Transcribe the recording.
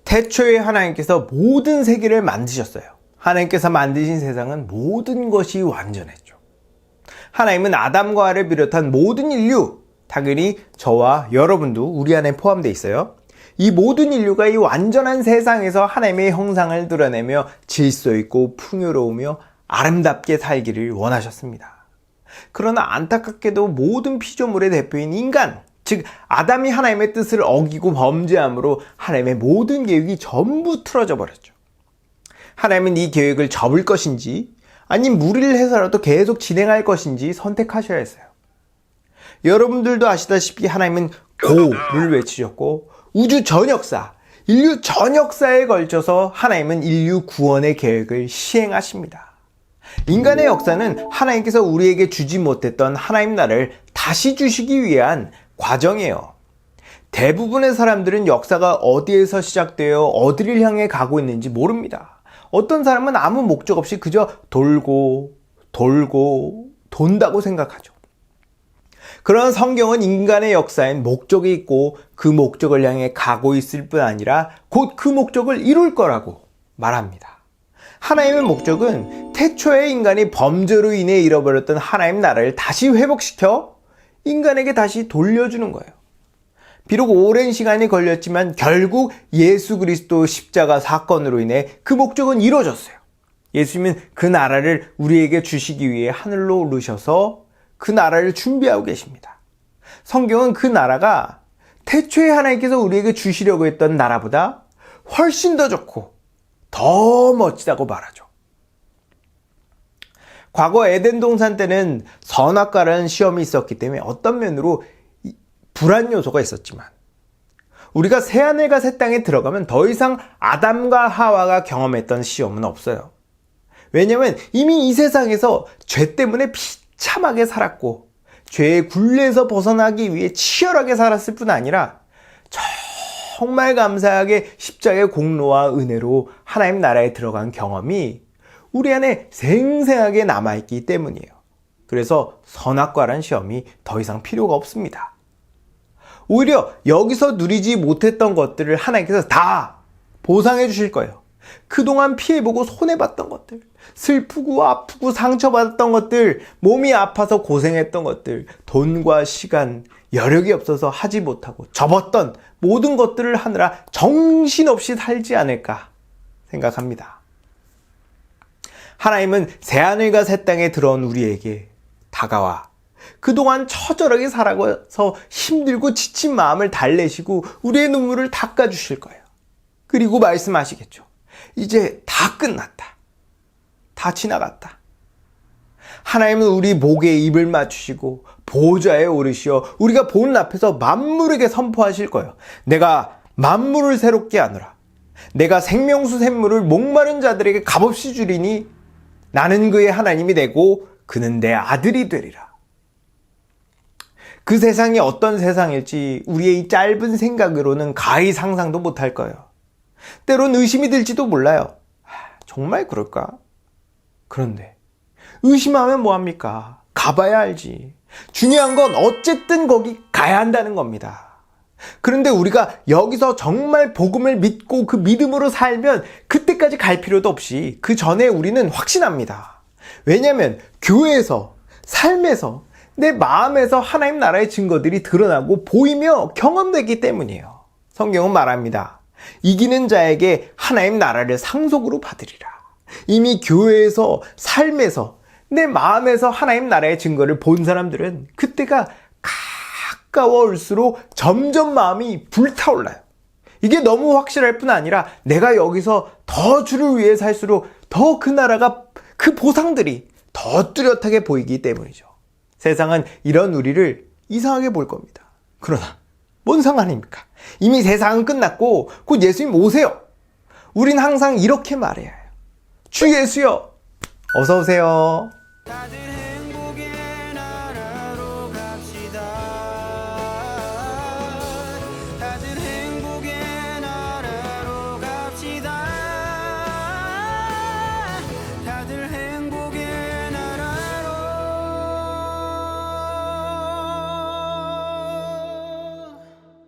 태초에 하나님께서 모든 세계를 만드셨어요. 하나님께서 만드신 세상은 모든 것이 완전했죠. 하나님은 아담과 하와를 비롯한 모든 인류, 당연히 저와 여러분도 우리 안에 포함되어 있어요. 이 모든 인류가 이 완전한 세상에서 하나님의 형상을 드러내며 질서 있고 풍요로우며 아름답게 살기를 원하셨습니다. 그러나 안타깝게도 모든 피조물의 대표인 인간, 즉 아담이 하나님의 뜻을 어기고 범죄함으로 하나님의 모든 계획이 전부 틀어져 버렸죠. 하나님은 이 계획을 접을 것인지 아니면 무리를 해서라도 계속 진행할 것인지 선택하셔야 했어요. 여러분들도 아시다시피 하나님은 고를 외치셨고 우주 전 역사, 인류 전 역사에 걸쳐서 하나님은 인류 구원의 계획을 시행하십니다. 인간의 역사는 하나님께서 우리에게 주지 못했던 하나님 나라를 다시 주시기 위한 과정이에요. 대부분의 사람들은 역사가 어디에서 시작되어 어디를 향해 가고 있는지 모릅니다. 어떤 사람은 아무 목적 없이 그저 돌고 돈다고 생각하죠. 그러나 성경은 인간의 역사엔 목적이 있고 그 목적을 향해 가고 있을 뿐 아니라 곧 그 목적을 이룰 거라고 말합니다. 하나님의 목적은 태초에 인간이 범죄로 인해 잃어버렸던 하나님 나라를 다시 회복시켜 인간에게 다시 돌려주는 거예요. 비록 오랜 시간이 걸렸지만 결국 예수 그리스도 십자가 사건으로 인해 그 목적은 이루어졌어요. 예수님은 그 나라를 우리에게 주시기 위해 하늘로 오르셔서 그 나라를 준비하고 계십니다. 성경은 그 나라가 태초에 하나님께서 우리에게 주시려고 했던 나라보다 훨씬 더 좋고 더 멋지다고 말하죠. 과거 에덴 동산 때는 선악과라는 시험이 있었기 때문에 어떤 면으로 불안 요소가 있었지만 우리가 새하늘과 새 땅에 들어가면 더 이상 아담과 하와가 경험했던 시험은 없어요. 왜냐하면 이미 이 세상에서 죄 때문에 비참하게 살았고 죄의 굴레에서 벗어나기 위해 치열하게 살았을 뿐 아니라 정말 감사하게 십자가의 공로와 은혜로 하나님 나라에 들어간 경험이 우리 안에 생생하게 남아있기 때문이에요. 그래서 선악과란 시험이 더 이상 필요가 없습니다. 오히려 여기서 누리지 못했던 것들을 하나님께서 다 보상해 주실 거예요. 그동안 피해보고 손해봤던 것들, 슬프고 아프고 상처받았던 것들, 몸이 아파서 고생했던 것들, 돈과 시간, 여력이 없어서 하지 못하고 접었던 모든 것들을 하느라 정신없이 살지 않을까 생각합니다. 하나님은 새하늘과 새 땅에 들어온 우리에게 다가와 그동안 처절하게 살아서 힘들고 지친 마음을 달래시고 우리의 눈물을 닦아주실 거예요. 그리고 말씀하시겠죠. 이제 다 끝났다. 다 지나갔다. 하나님은 우리 목에 입을 맞추시고 보좌에 오르시어 우리가 보는 앞에서 만물에게 선포하실 거예요. 내가 만물을 새롭게 하노라. 내가 생명수 샘물을 목마른 자들에게 값없이 주리니 나는 그의 하나님이 되고 그는 내 아들이 되리라. 그 세상이 어떤 세상일지 우리의 이 짧은 생각으로는 가히 상상도 못할 거예요. 때론 의심이 들지도 몰라요. 정말 그럴까? 그런데 의심하면 뭐합니까? 가봐야 알지. 중요한 건 어쨌든 거기 가야 한다는 겁니다. 그런데 우리가 여기서 정말 복음을 믿고 그 믿음으로 살면 그때까지 갈 필요도 없이 그 전에 우리는 확신합니다. 왜냐하면 교회에서, 삶에서, 내 마음에서 하나님 나라의 증거들이 드러나고 보이며 경험되기 때문이에요. 성경은 말합니다. 이기는 자에게 하나님 나라를 상속으로 받으리라. 이미 교회에서, 삶에서, 내 마음에서 하나님 나라의 증거를 본 사람들은 그때가 가까워 올수록 점점 마음이 불타올라요. 이게 너무 확실할 뿐 아니라 내가 여기서 더 주를 위해 살수록 더 그 나라가, 그 보상들이 더 뚜렷하게 보이기 때문이죠. 세상은 이런 우리를 이상하게 볼 겁니다. 그러나 뭔 상관입니까? 이미 세상은 끝났고 곧 예수님 오세요. 우린 항상 이렇게 말해야 해요. 주 예수여, 어서 오세요.